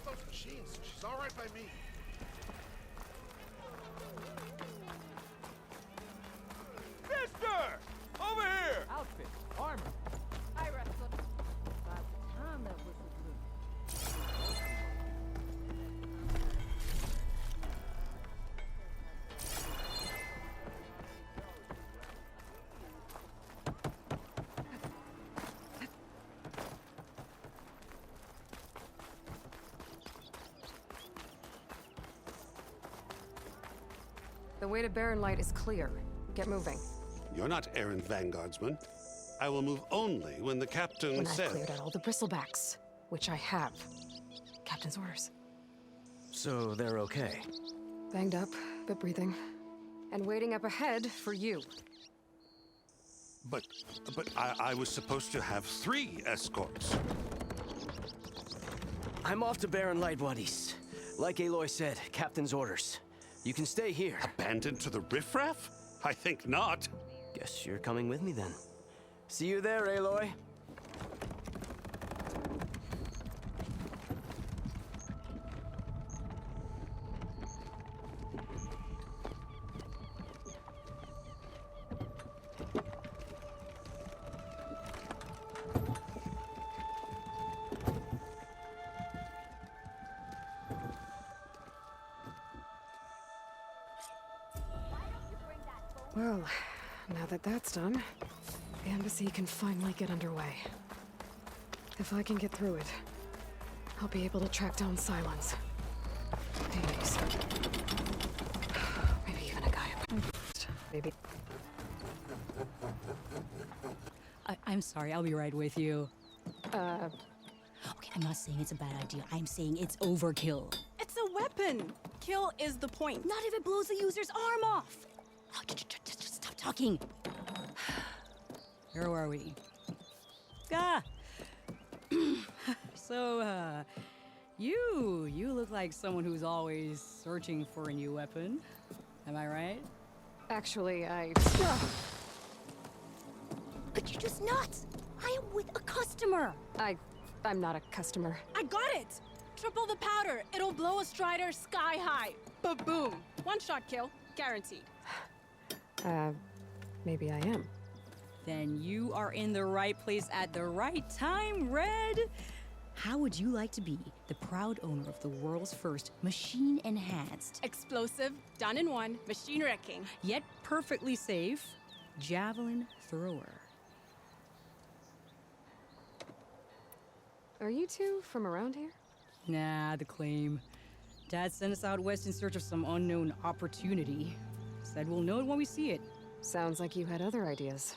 those machines, so she's all right by me. Mister! Over here! Outfit, armor. Hi, Wrestler. About time that whistle blew. The way to Barren Light is clear. Get moving. You're not errant vanguardsman. I will move only when the captain When says... I've cleared out all the bristlebacks, which I have. Captain's orders. So they're okay. Banged up, but breathing. And waiting up ahead for you. But I was supposed to have 3 escorts. I'm off to Barren Light, buddies. Like Aloy said, captain's orders. You can stay here. Abandoned to the riffraff? I think not. Guess you're coming with me then. See you there, Aloy. Well, now that that's done, the embassy can finally get underway. If I can get through it, I'll be able to track down Silence. Hades. Maybe even a guy up first. Maybe. I'm sorry, I'll be right with you. Okay, I'm not saying it's a bad idea. I'm saying it's overkill. It's a weapon. Kill is the point. Not if it blows the user's arm off. Oh, just stop talking. Where are we? Ah! So, you look like someone who's always searching for a new weapon. Am I right? Actually, But you're just nuts. I am with a customer. I'm not a customer. I got it. Triple the powder. It'll blow a Strider sky high. Ba-boom. One shot kill. Guaranteed. Maybe I am. Then you are in the right place at the right time, Red. How would you like to be the proud owner of the world's first machine-enhanced, Explosive, done in one, machine wrecking. Yet perfectly safe, javelin thrower? Are you two from around here? Nah, the claim. Dad sent us out west in search of some unknown opportunity. Said we'll know it when we see it. Sounds like you had other ideas.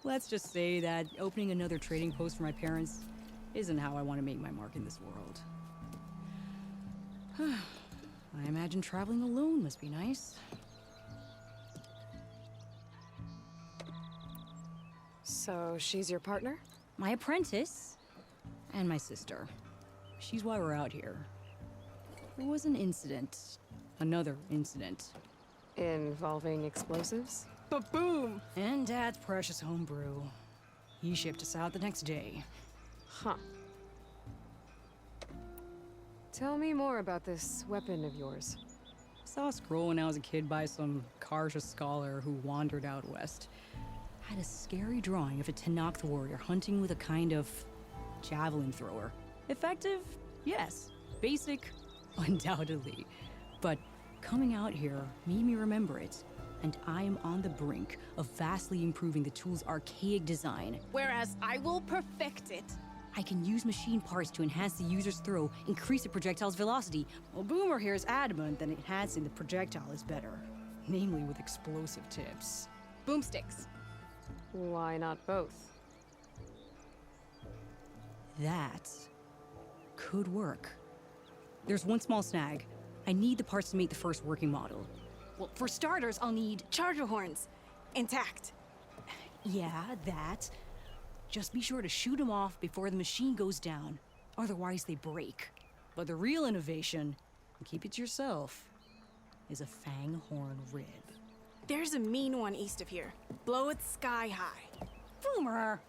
Let's just say that opening another trading post for my parents isn't how I want to make my mark in this world. I imagine traveling alone must be nice. So she's your partner? My apprentice and my sister. She's why we're out here. There was an incident. Another incident. Involving explosives? Ba-boom. And Dad's precious homebrew. He shipped us out the next day. Huh. Tell me more about this weapon of yours. Saw a scroll when I was a kid by some Karja scholar who wandered out west. Had a scary drawing of a Tenakth warrior hunting with a kind of javelin thrower. Effective? Yes. Basic? Undoubtedly. But coming out here made me remember it. And I am on the brink of vastly improving the tool's archaic design. Whereas I will perfect it. I can use machine parts to enhance the user's throw, increase the projectile's velocity. Well, Boomer here is adamant that enhancing the projectile is better. Namely with explosive tips. Boomsticks. Why not both? That could work. There's one small snag. I need the parts to make the first working model. Well, for starters, I'll need charger horns. Intact. Yeah, that. Just be sure to shoot them off before the machine goes down. Otherwise, they break. But the real innovation, and keep it to yourself, is a fang horn rib. There's a mean one east of here. Blow it sky high. Boomer!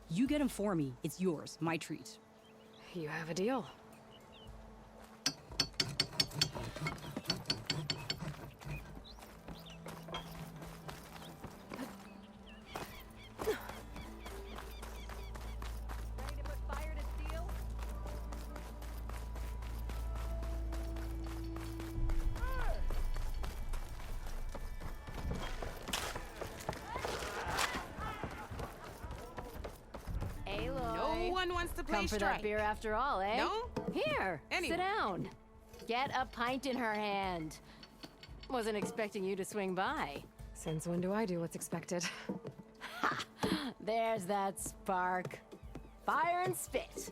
You get him for me. It's yours. My treat. You have a deal. No one wants to play Come for strike. that beer after all, eh? No? Here, Anyway. sit down. Get a pint in her hand. Wasn't expecting you to swing by. Since when do I do what's expected? There's that spark. Fire and spit.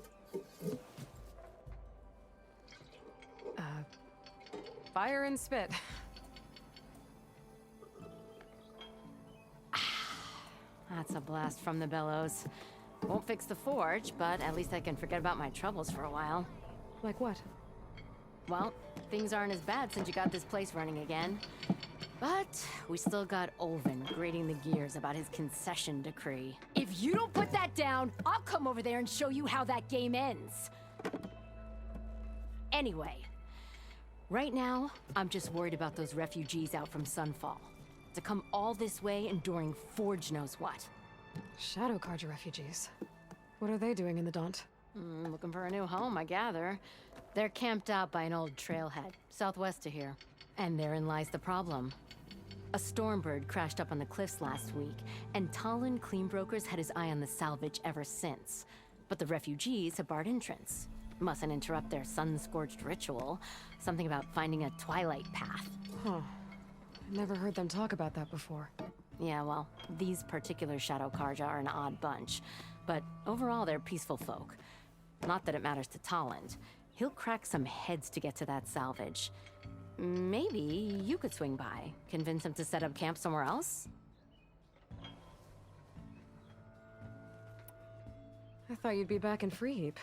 Fire and spit. That's a blast from the bellows. Won't fix the forge, but at least I can forget about my troubles for a while. Like what? Well, things aren't as bad since you got this place running again. But we still got Olvin grating the gears about his concession decree. If you don't put that down, I'll come over there and show you how that game ends. Anyway, right now, I'm just worried about those refugees out from Sunfall. To come all this way enduring Forge knows what. Shadow Carja refugees. What are they doing in the Daunt? Looking for a new home, I gather. They're camped out by an old trailhead, southwest of here. And therein lies the problem. A Stormbird crashed up on the cliffs last week, and Talon Cleanbrokers had his eye on the salvage ever since. But the refugees have barred entrance. Mustn't interrupt their sun-scorched ritual. Something about finding a twilight path. Huh. Never heard them talk about that before. Yeah, well, these particular Shadow Carja are an odd bunch. But overall, they're peaceful folk. Not that it matters to Talland. He'll crack some heads to get to that salvage. Maybe you could swing by, convince him to set up camp somewhere else? I thought you'd be back in Freeheap.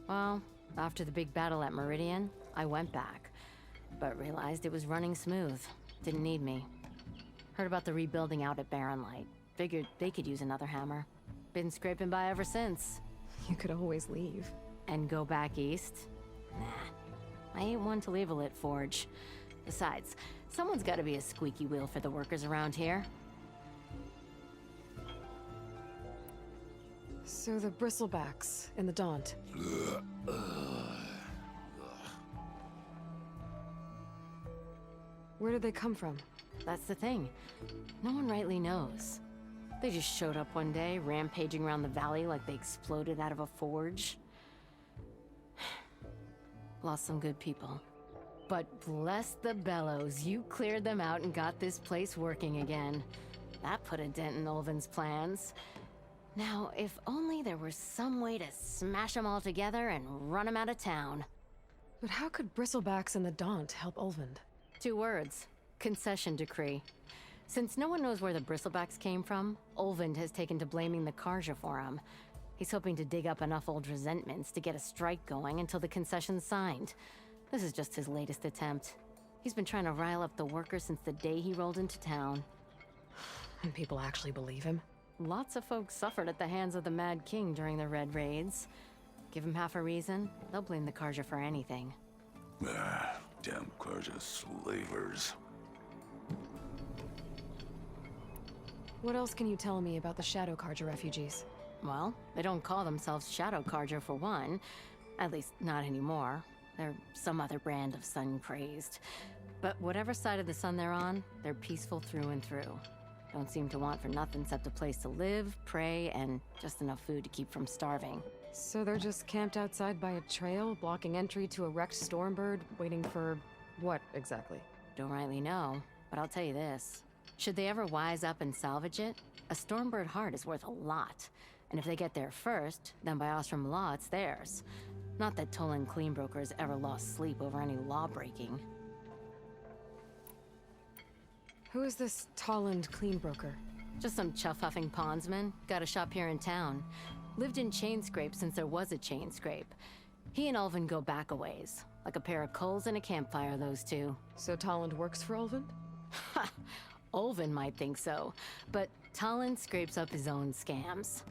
Well, after the big battle at Meridian, I went back. But realized it was running smooth. Didn't need me. Heard about the rebuilding out at Barren Light. Figured they could use another hammer. Been scraping by ever since. You could always leave. And go back east? Nah. I ain't one to leave a lit forge. Besides, someone's gotta be a squeaky wheel for the workers around here. So the bristlebacks in the Daunt. Where did they come from? That's the thing. No one rightly knows. They just showed up one day, rampaging around the valley like they exploded out of a forge. Lost some good people. But bless the bellows, you cleared them out and got this place working again. That put a dent in Olvin's plans. Now, if only there were some way to smash them all together and run them out of town. But how could bristlebacks in the Daunt help Olvind? 2 words. Concession decree. Since no one knows where the bristlebacks came from, Olvind has taken to blaming the Carja for him. He's hoping to dig up enough old resentments to get a strike going until the concession's signed. This is just his latest attempt. He's been trying to rile up the workers since the day he rolled into town. And people actually believe him? Lots of folks suffered at the hands of the Mad King during the Red Raids. Give him half a reason, they'll blame the Carja for anything. Damn Carja slavers. What else can you tell me about the Shadow Carja refugees? Well, they don't call themselves Shadow Carja for one. At least, not anymore. They're some other brand of sun-crazed. But whatever side of the sun they're on, they're peaceful through and through. Don't seem to want for nothing except a place to live, pray, and just enough food to keep from starving. So they're just camped outside by a trail, blocking entry to a wrecked Stormbird, waiting for... what, exactly? Don't rightly know, but I'll tell you this. Should they ever wise up and salvage it, a Stormbird heart is worth a lot. And if they get there first, then by Ostrom law, it's theirs. Not that Tolan Cleanbrokers ever lost sleep over any law-breaking. Who is this Talland Cleanbroker? Just some chuff-huffing pondsman. Got a shop here in town. Lived in Chainscrape since there was a Chainscrape. He and Ulvin go back a ways. Like a pair of coals and a campfire, those two. So Talland works for Ulvin? Ha! Ulvin might think so, but Talon scrapes up his own scams.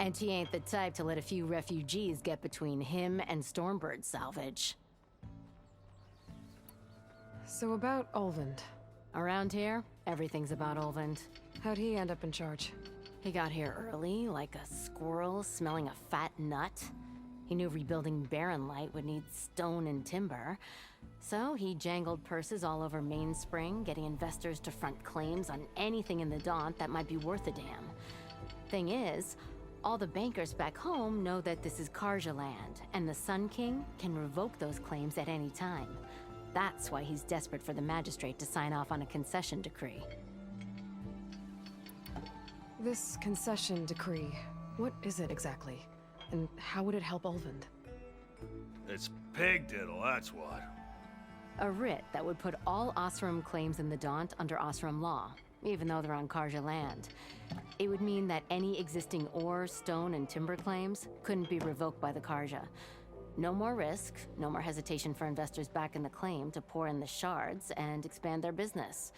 And he ain't the type to let a few refugees get between him and Stormbird salvage. So about Ulvind. Around here, everything's about Ulvind. How'd he end up in charge? He got here early, like a squirrel smelling a fat nut. He knew rebuilding Barren Light would need stone and timber. So he jangled purses all over Mainspring, getting investors to front claims on anything in the Daunt that might be worth a damn. Thing is, All the bankers back home know that this is Karja land, and the Sun King can revoke those claims at any time. That's why he's desperate for the magistrate to sign off on a concession decree. This concession decree, what is it exactly? And how would it help Ulvund? It's pig diddle, that's what. A writ that would put all Oseram claims in the Daunt under Oseram law, even though they're on Karja land. It would mean that any existing ore, stone, and timber claims couldn't be revoked by the Karja. No more risk, no more hesitation for investors back in the claim to pour in the shards and expand their business.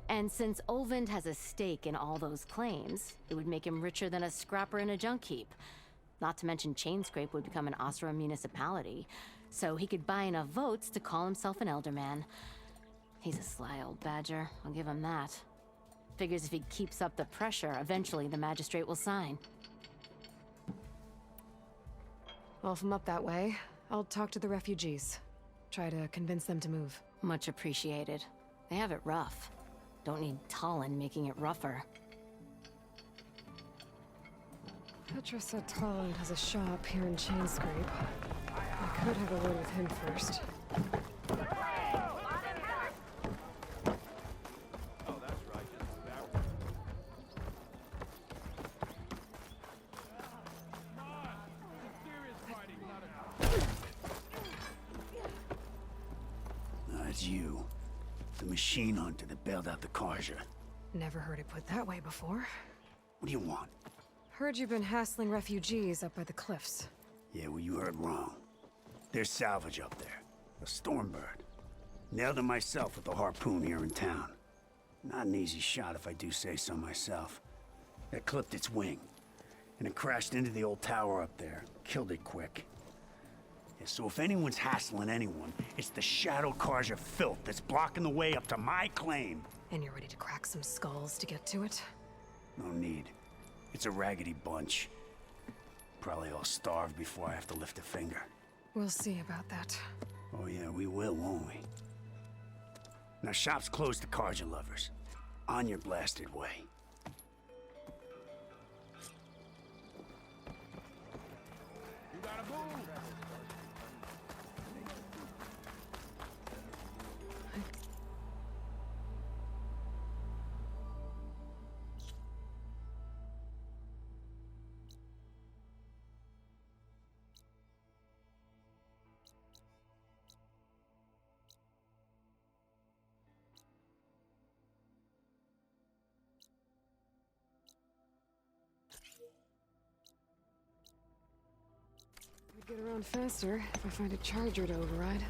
And since Ulvund has a stake in all those claims, it would make him richer than a scrapper in a junk heap. Not to mention Chainscrape would become an Oseram municipality, so he could buy enough votes to call himself an elderman. He's a sly old badger, I'll give him that. Figures if he keeps up the pressure, eventually the magistrate will sign. Well, if I'm up that way, I'll talk to the refugees. Try to convince them to move. Much appreciated. They have it rough. Don't need Talon making it rougher. Petra said Talland has a shop here in Chainscrape. I could have a word with him first. It's you. The machine hunter that bailed out the Karja. Never heard it put that way before. What do you want? Heard you've been hassling refugees up by the cliffs. Yeah, well, you heard wrong. There's salvage up there. A Stormbird. Nailed it myself with a harpoon here in town. Not an easy shot if I do say so myself. It clipped its wing, and it crashed into the old tower up there. Killed it quick. Yeah, so if anyone's hassling anyone, it's the Shadow Karja filth that's blocking the way up to my claim. And you're ready to crack some skulls to get to it? No need. It's a raggedy bunch. Probably all starved before I have to lift a finger. We'll see about that. Oh yeah, we will, won't we? Now shop's closed to Karja lovers. On your blasted way. You gotta move! I'd get around faster if I find a charger to override.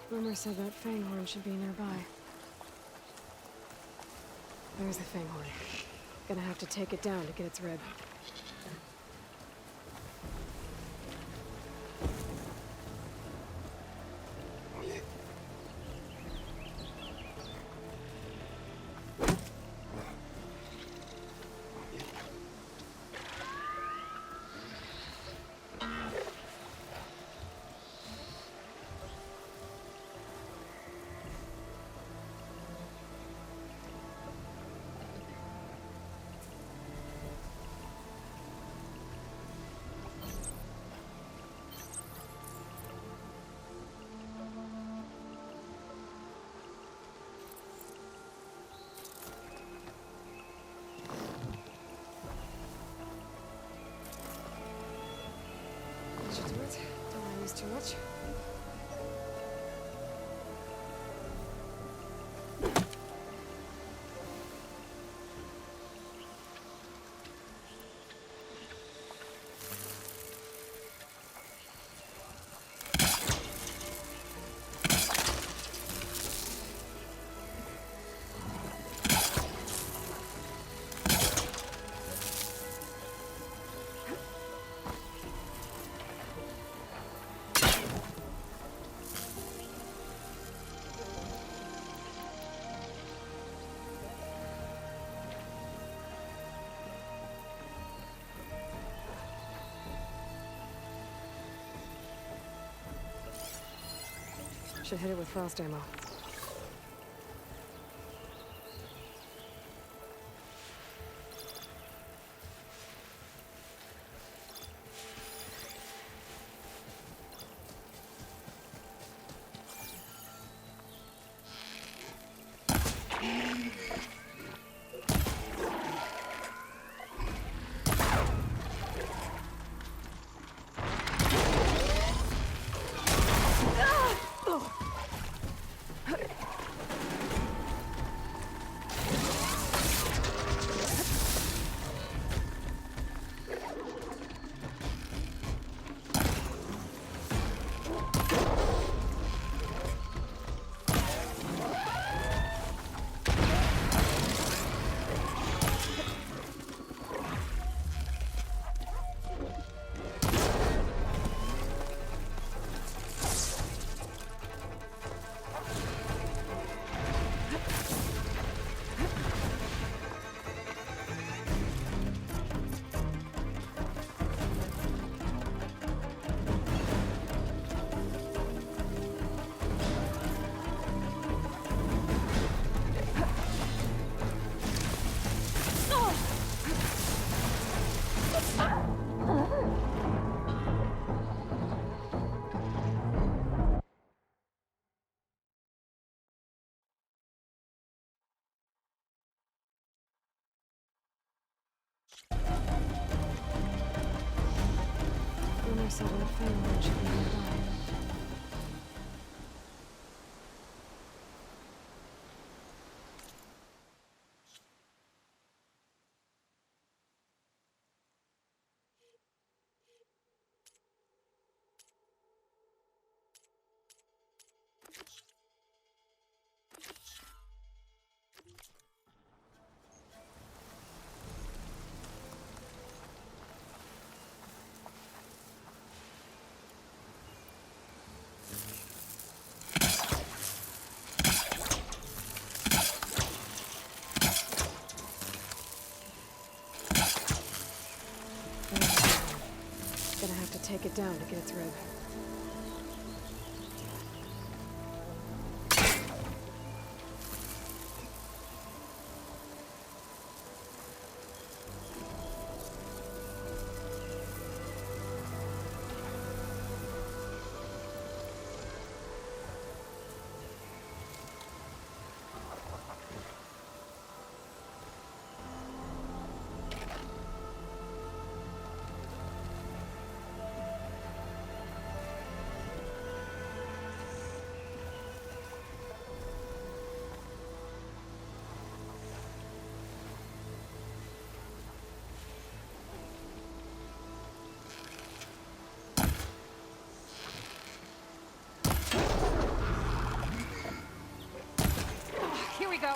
Rumor said that Fanghorn should be nearby. There's the Fanghorn. Gonna have to take it down to get its rib. Should do it. Don't want to use too much. Should hit it with frost ammo. Rumor said that Fangorn should be nearby. Gonna have to take it down to get its rib. Here we go.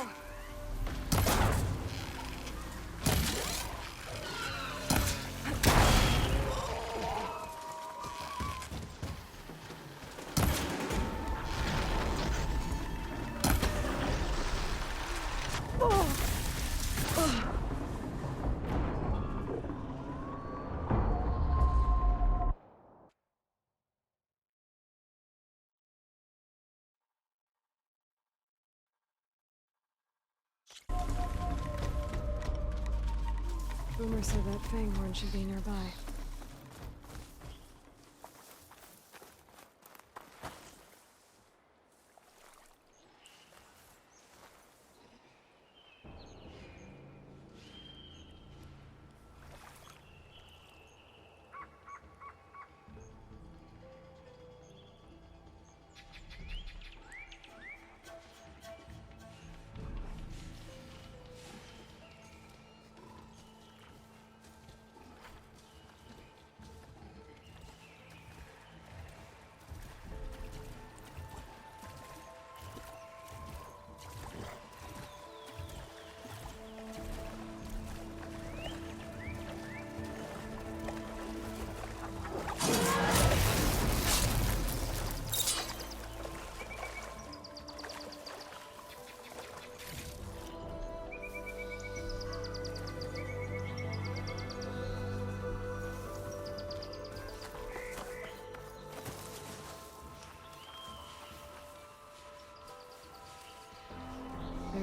Rumor said that Fangorn should be nearby.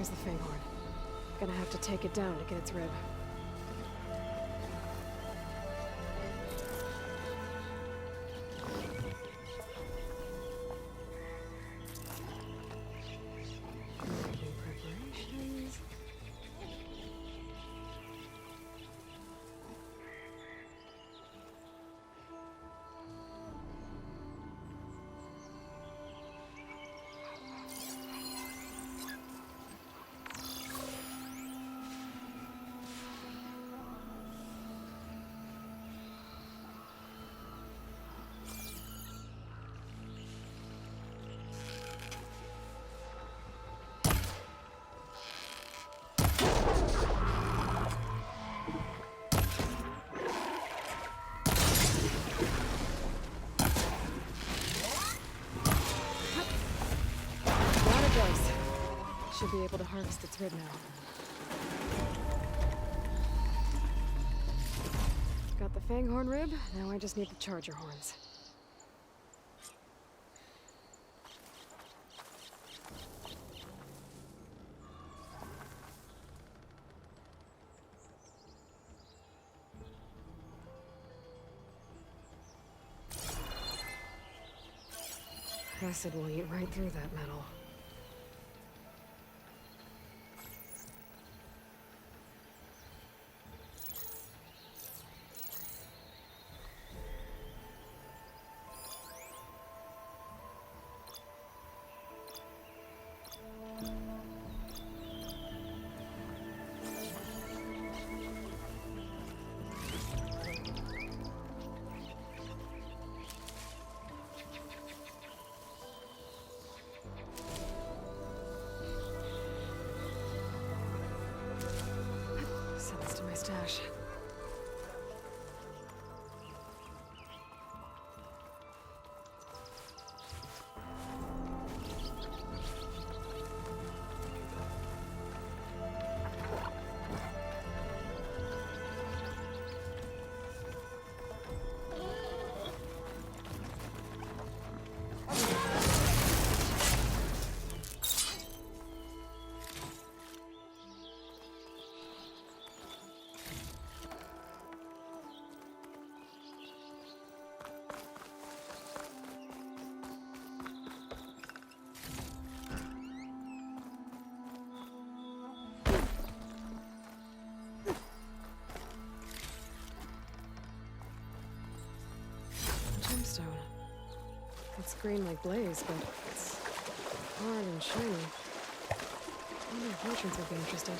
There's the Fanghorn. Gonna have to take it down to get its rib. Making preparations. Should be able to harvest its rib now. Got the Fanghorn rib, now I just need the charger horns. Acid will eat right through that metal. Send this to my stash. Gemstone. It's green like blaze, but it's hard and shiny. I wonder if merchants would be interested.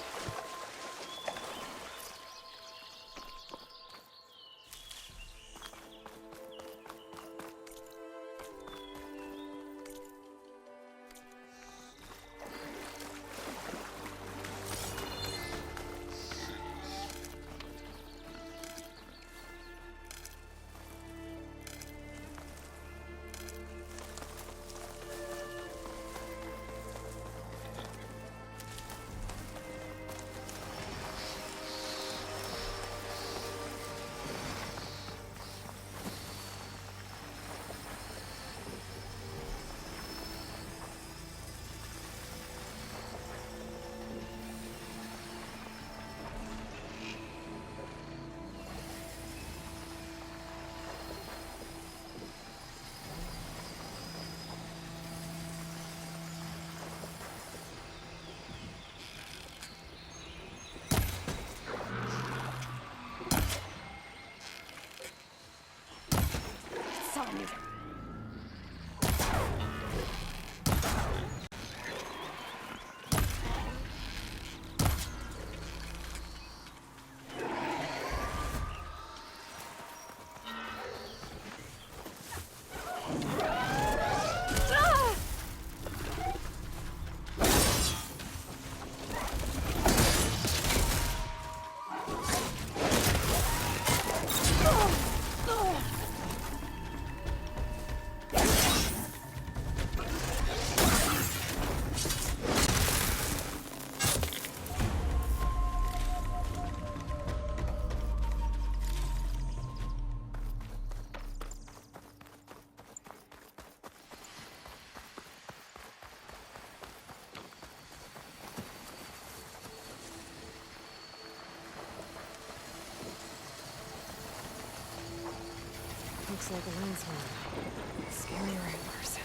looks like a landsman. Scary ramblers.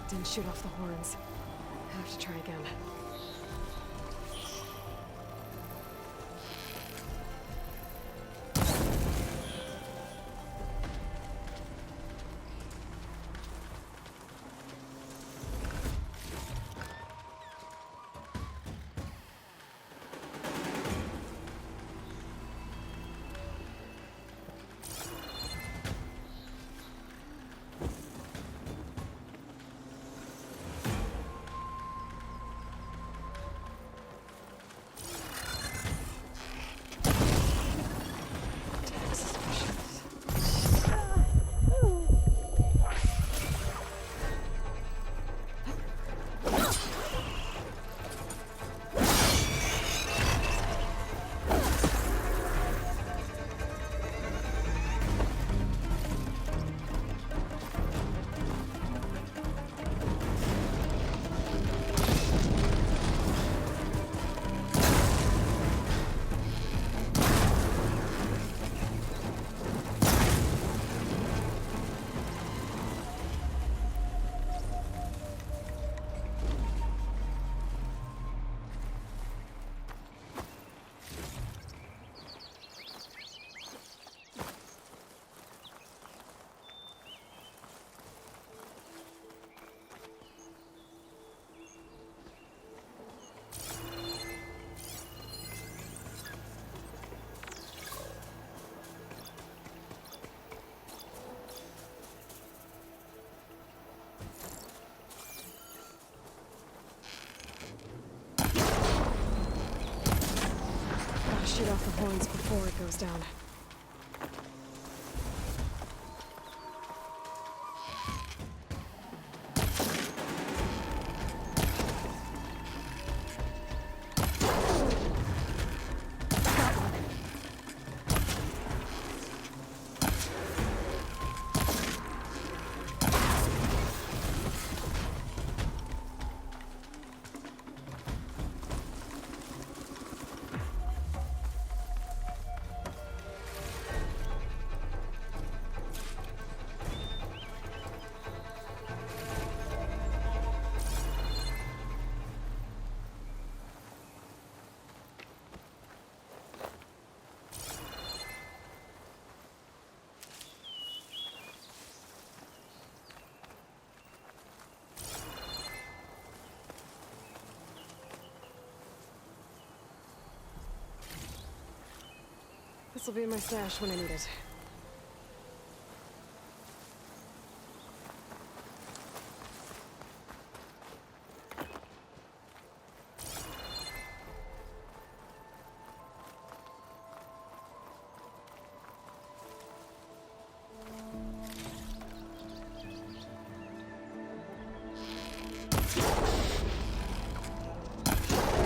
Didn't shoot off the horns. Have to try again. Shoot off the horns before it goes down. This'll be in my stash when I need it.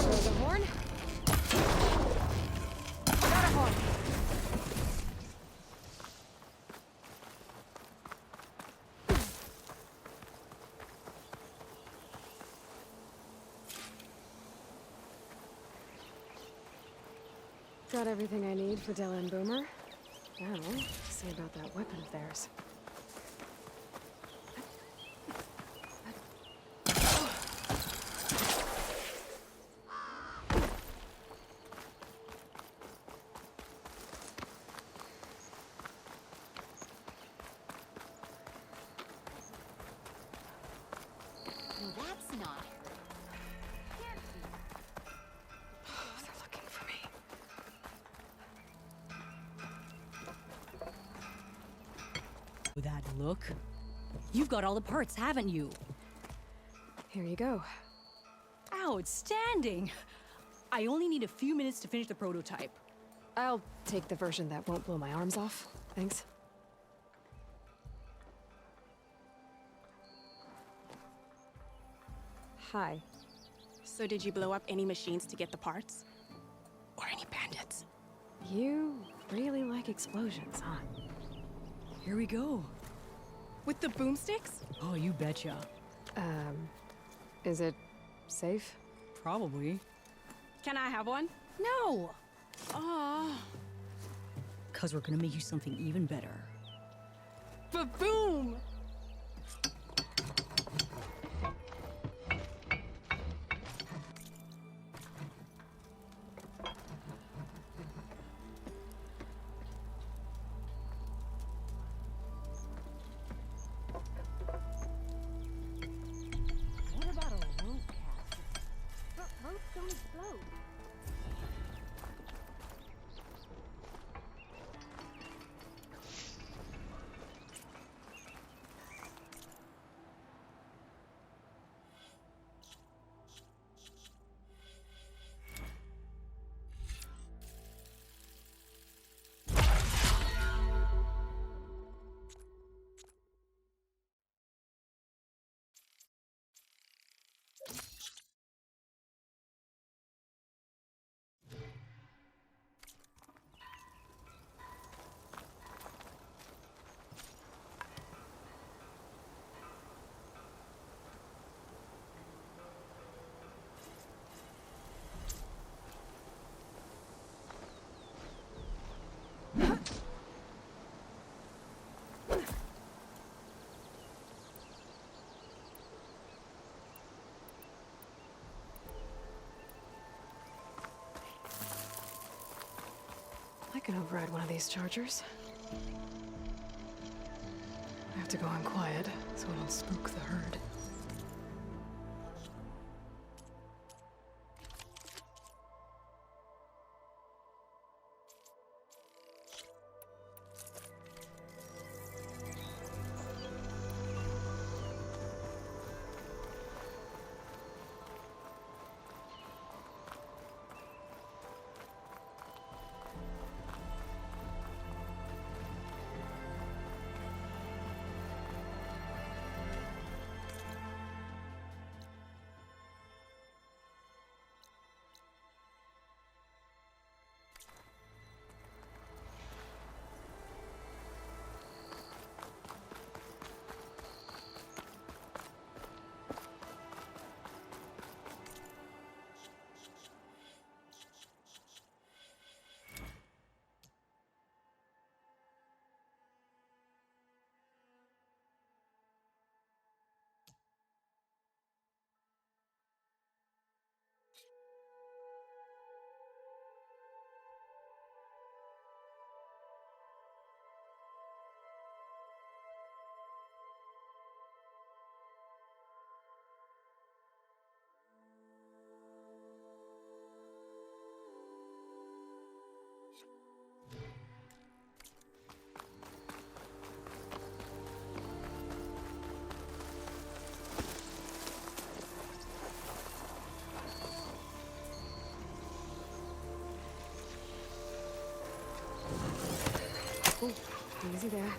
There's a horn. Got a horn. Got everything I need for Della and Boomer. Now, see about that weapon of theirs. With that look, you've got all the parts, haven't you? Here you go. Outstanding! I only need a few minutes to finish the prototype. I'll take the version that won't blow my arms off. Thanks. Hi. So did you blow up any machines to get the parts? Or any bandits? You really like explosions, huh? Here we go. With the boomsticks? Oh, you betcha. Is it safe? Probably. Can I have one? No! Ah, 'Cause we're gonna make you something even better. BOOoOM! What about a rope casket? But ropes don't explode. I can override one of these chargers. I have to go in quiet, so I don't spook the herd. Oh, easy there.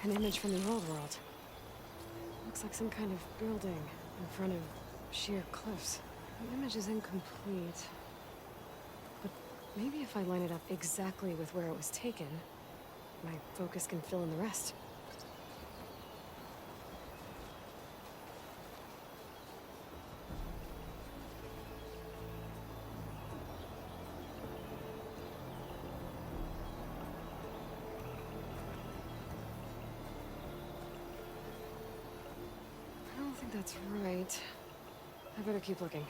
An image from the old world. Looks like some kind of building in front of sheer cliffs. The image is incomplete. But maybe if I line it up exactly with where it was taken, my focus can fill in the rest. I don't think that's right. I better keep looking.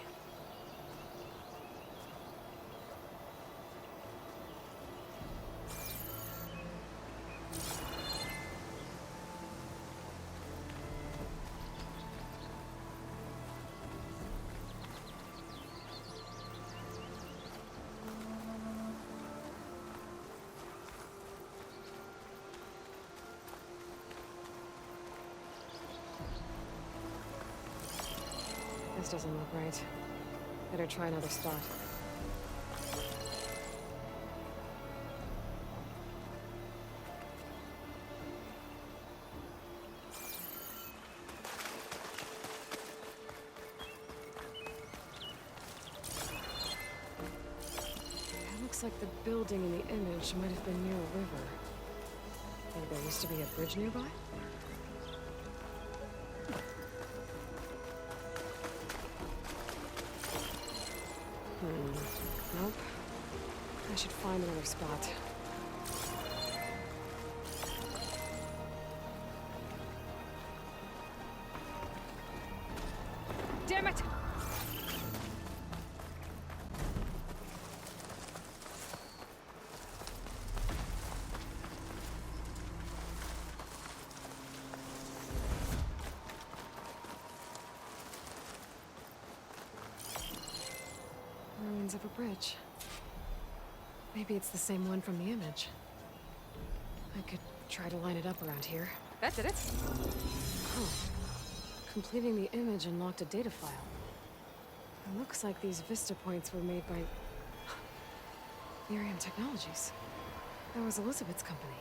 This doesn't look right. Better try another spot. It looks like the building in the image might have been near a river. Think there used to be a bridge nearby? Nope. I should find another spot. Damn it! Ruins of a bridge. Maybe it's the same one from the image. I could try to line it up around here. That did it. Oh. Completing the image unlocked a data file. It looks like these vista points were made by BOOoOM Technologies. That was Elizabeth's company.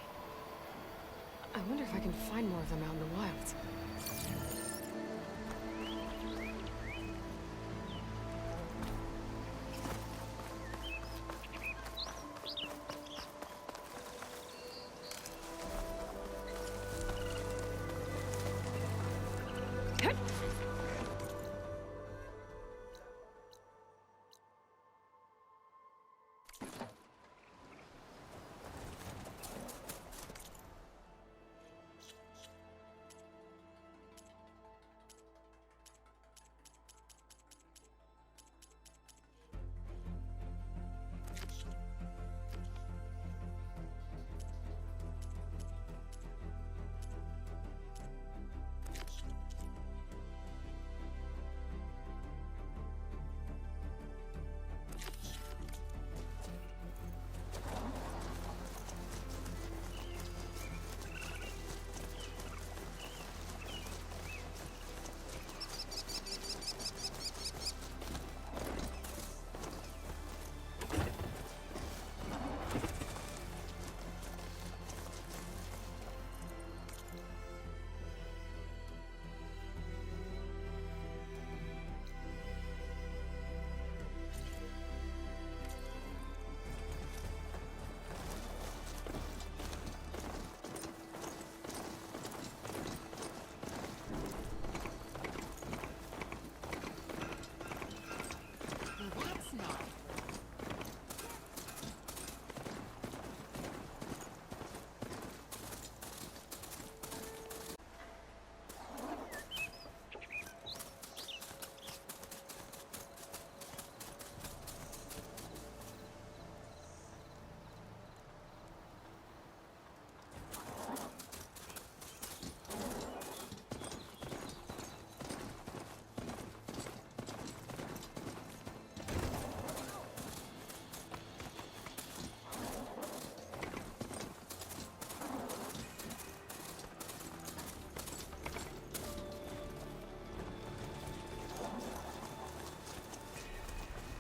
I wonder if I can find more of them out in the wilds.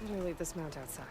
Better leave this mount outside.